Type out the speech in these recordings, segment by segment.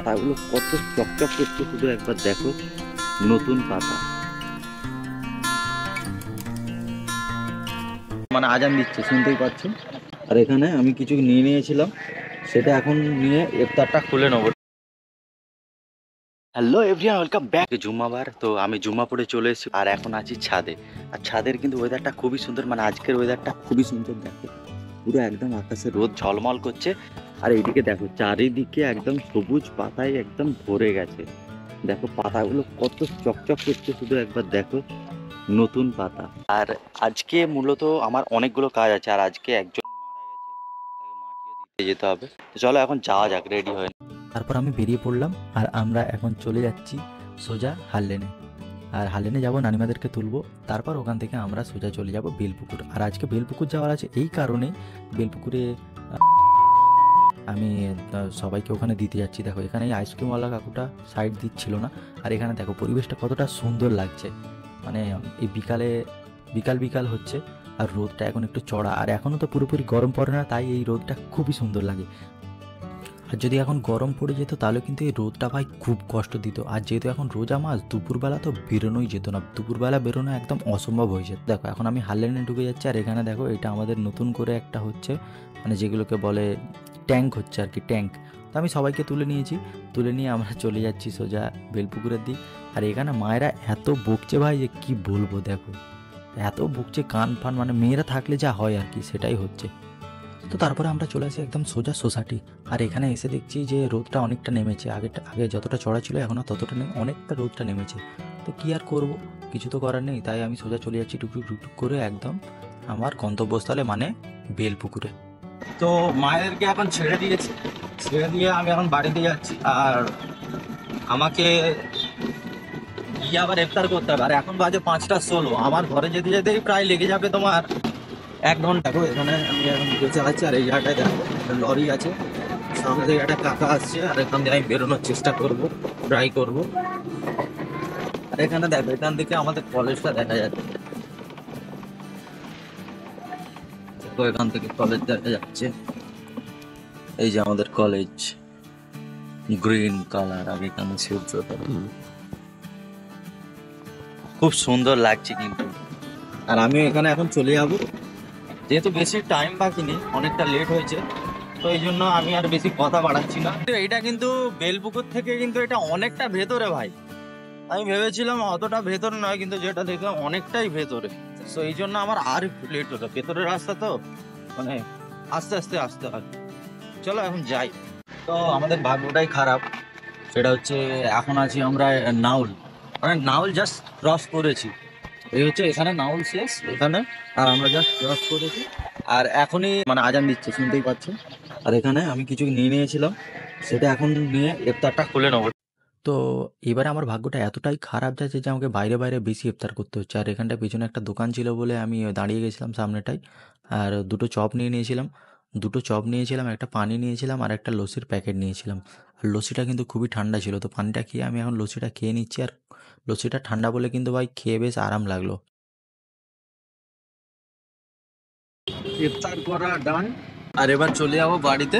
পাতাগুলো কত চকচক করছে, শুধু একবার দেখো, নতুন পাতা। মানে আজান দিচ্ছে, শুনতেই পাচ্ছ। আর এখানে আমি কিছু নিয়ে নিয়েছিলাম, সেটা এখন নিয়ে ইফতারটা খুলে নেবো। Hello everyone, welcome back. জুম্মাবার, তো আমি জুম্মা পড়ে চলে এসেছি আর এখন আছি ছাদে। আর ছাদের কিন্তু ওয়েদারটা খুবই সুন্দর, মানে আজকের ওয়েদারটা খুবই সুন্দর। দেখো পুরো একদম আকাশে রোদ ঝলমল করছে। আর এইদিকে দেখো চারিদিকে একদম সবুজ পাতায় একদম ভরে গেছে। দেখো পাতাগুলো কত চকচক করছে, শুধু একবার দেখো, নতুন পাতা। আর আজকে মূলত আমার অনেকগুলো কাজ আছে, আর আজকে একজন মারা গেছে, তাকে মাটিও দিতে যেতে হবে। তো চলো এখন যাওয়া যাক, রেডি হয়ে। তারপর আমি বেরিয়ে পড়লাম আর আমরা এখন চলে যাচ্ছি সোজা হারলেনে। আর হারলেনে যাবো, নানিমাদেরকে তুলবো, তারপর ওখান থেকে আমরা সোজা চলে যাব বেলপুকুর। আর আজকে বেলপুকুর যাওয়ার আছে এই কারণে, বেলপুকুরে আমি সবাইকে ওখানে দিতে যাচ্ছি। দেখো এখানে এই আইসক্রিমওয়ালা কাকুটা সাইড দিচ্ছিল না, আর এখানে দেখো পরিবেশটা কতটা সুন্দর লাগছে। মানে এই বিকাল বিকাল হচ্ছে, আর রোদটা এখন একটু চড়া, আর এখনও তো পুরোপুরি গরম পড়ে না, তাই এই রোদটা খুবই সুন্দর লাগে। আর যদি এখন গরম পড়ে যেত তাহলে কিন্তু এই রোদটা ভাই খুব কষ্ট দিত। আর যেহেতু এখন রোজা মাস, দুপুরবেলা তো বেরোনোই যেত না, দুপুরবেলা বেরোনো একদম অসম্ভব হয়ে যেত। দেখো এখন আমি হারলেনে ঢুকে যাচ্ছি, আর এখানে দেখো এটা আমাদের নতুন করে একটা হচ্ছে, মানে যেগুলোকে বলে ট্যাঙ্ক হচ্ছে আর কি, ট্যাঙ্ক। তো আমি সবাইকে তুলে নিয়েছি, তুলে নিয়ে আমরা চলে যাচ্ছি সোজা বেলপুকুরের দিক। আর এখানে মায়েরা এত বকছে ভাই যে কি বলবো, দেখো এত বকছে, কান ফান, মানে মেয়েরা থাকলে যা হয় আর কি সেটাই হচ্ছে। তো তারপরে আমরা চলে আসি একদম সোজা সোসাইটি। আর এখানে এসে দেখছি যে রোদটা অনেকটা নেমেছে, আগে যতটা চড়া ছিল এখনও ততটা নেই, অনেকটা রোদটা নেমেছে। তো কী আর করবো, কিছু তো করার নেই, তাই আমি সোজা চলে যাচ্ছি টুকটুক টুকটুক করে একদম আমার গন্তব্যস্থলে, মানে বেলপুকুরে। তো মায়েদেরকে এখন ছেড়ে দিয়েছি, ছেড়ে দিয়ে আমি এখন বাড়িতে যাচ্ছি। আর আমাকে গিয়ে আবার ইফতার করতে হবে। আর এখন বাজে 5:16, আমার ঘরে যেতে যেতেই প্রায় লেগে যাবে তোমার 1 ঘন্টা। দেখো এখানে আমি এখন চালাচ্ছি, আর এই জায়গাটায় দেখো লরি আছে, সামনে থেকে একটা কাকা আসছে, আর এখান থেকে আমি বেরোনোর চেষ্টা করবো, ট্রাই করবো। আর এখানে দেখো, এখান থেকে আমাদের কলেজটা দেখা যাচ্ছে, তো এখান থেকে কলেজ দেখা যাচ্ছে। এই যে আমাদের কলেজ, গ্রিন কালার, আর এখানে সূর্যটা খুব সুন্দর লাগছে কিন্তু। আর আমি এখানে এখন চলে যাবো, যেহেতু বেশি টাইম বাকি নেই, অনেকটা লেট হয়েছে, তো এই জন্য আমি আর বেশি কথা বাড়াচ্ছি না। এটা কিন্তু বেলপুকুর থেকে কিন্তু এটা অনেকটা ভেতরে ভাই, আমি ভেবেছিলাম অতটা ভেতরে নয়, কিন্তু যেটা দেখলাম অনেকটাই ভেতরে। তো এই জন্য আমার আর একটু লেট হলো, ভেতরের রাস্তা তো, মানে আস্তে আস্তে আসতে হয়। চলো এখন যাই। তো আমাদের ভাগ্যটাই খারাপ, সেটা হচ্ছে এখন আছি আমরা নাউল, মানে নাউল জাস্ট ক্রস করেছি, এই হচ্ছে এখানে নাউল শেষ এখানে, আর আমরা জাস্ট ক্রস করেছি। আর এখনই মানে আজান দিচ্ছে, শুনতেই পাচ্ছ। আর এখানে আমি কিছু নিয়ে নিয়েছিলাম, সেটা এখন নিয়ে ইফতারটা খুলে নেবো। তো এবারে আমার ভাগ্যটা এতটাই খারাপ যাচ্ছে যে আমাকে বাইরে বাইরে বেশি ইফতার করতে হচ্ছে। আর এখানটায় পিছনে একটা দোকান ছিল বলে আমি দাঁড়িয়ে গেছিলাম সামনেটাই, আর দুটো চপ নিয়েছিলাম, একটা পানি নিয়েছিলাম, আর একটা লস্যির প্যাকেট নিয়েছিলাম। আর লস্যিটা কিন্তু খুবই ঠান্ডা ছিল, তো পানিটা খেয়ে আমি এখন লস্যিটা খেয়ে নিচ্ছি। আর লস্যিটা ঠান্ডা বলে কিন্তু ভাই খেয়ে বেশ আরাম লাগলো। ইফতার করা ডান, আর এবার চলে যাবো বাড়িতে।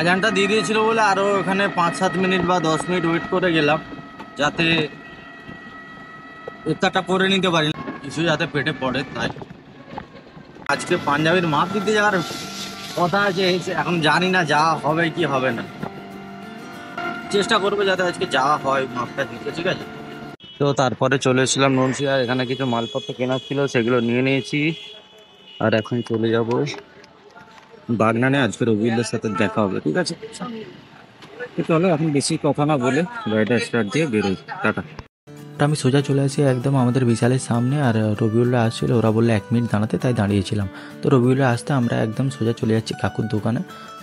আজানটা দিয়ে দিয়েছিল বলে আরও এখানে 5-7 মিনিট বা 10 মিনিট ওয়েট করে গেলাম, যাতে ইফতারটা করে নিতে পারি, কিছু যাতে পেটে পড়ে। তাই আজকে পাঞ্জাবির মাপ দিতে যাওয়ার কথা আছে, এখন জানি না যাওয়া হবে কি হবে না, চেষ্টা করবো যাতে আজকে যাওয়া হয় মাপটা দিতে, ঠিক আছে। তো তারপরে চলে এসেছিলাম ননসিয়া, এখানে কিছু মালপত্র কেনার ছিল, সেগুলো নিয়ে নিয়েছি। আর এখন চলে যাব বাগনানে, আজকে রবিউলের সাথে দেখা হবে, ঠিক আছে। চলো এখন বেশি কথা না বলে গাড়িটা স্টার্ট দিয়ে বেরোই, টাটা। আমি সোজা চলে আসি একদম আমাদের বিশালের সামনে, আর রবিউলরা আসছিল, ওরা বললো 1 মিনিট দাঁড়াতে, তাই দাঁড়িয়েছিলাম। তো রবিউলরা আসতে আমরা একদম সোজা চলে যাচ্ছি কাকুর দোকানে,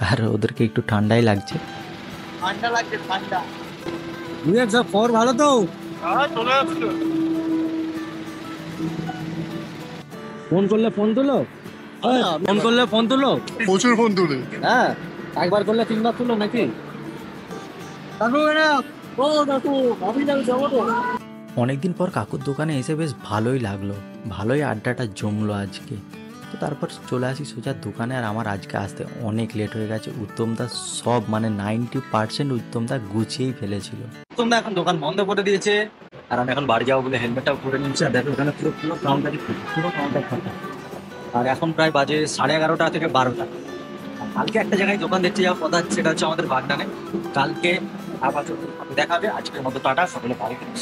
আর ওদেরকে একটু ঠান্ডাই লাগছে। ঠান্ডা লাগছে, ঠান্ডা। সব খবর ভালো তো? ফোন করলে ফোন তুলো, ফোন করলে ফোন তুলো, প্রচুর ফোন তুলে। হ্যাঁ একবার করলে 3বার তুলো নাকি? অনেকদিন পর কাকুর দোকানে এসে বেশ ভালোই লাগলো, ভালোই আড্ডাটা জমলো আজকে। তো তারপর চলে আসি সোজা দোকানে। আর আমার আজকে আসতে অনেক লেট হয়ে গেছে। উত্তমদা সব মানে 90% উত্তমদা গুছিয়েই ফেলেছিল। উত্তমদা এখন দোকান বন্ধ করে দিয়েছে, আর আমি এখন বাড়ি যাবো বলে হেলমেটটাও পরে নিচ্ছি। আর দেখো এখানে পুরো পুরো কাউন্টারই পুরো কাউন্টার ফাঁকা। আর এখন প্রায় বাজে 11:30 থেকে 12টা। কালকে একটা জায়গায় দোকান দেখতে যাওয়ার কথা আছে, সেটা হচ্ছে আমাদের বাগদানে। কালকে আবার দেখাবে। আজকের মতো টাটা, সকলে বাড়ি ফিরে।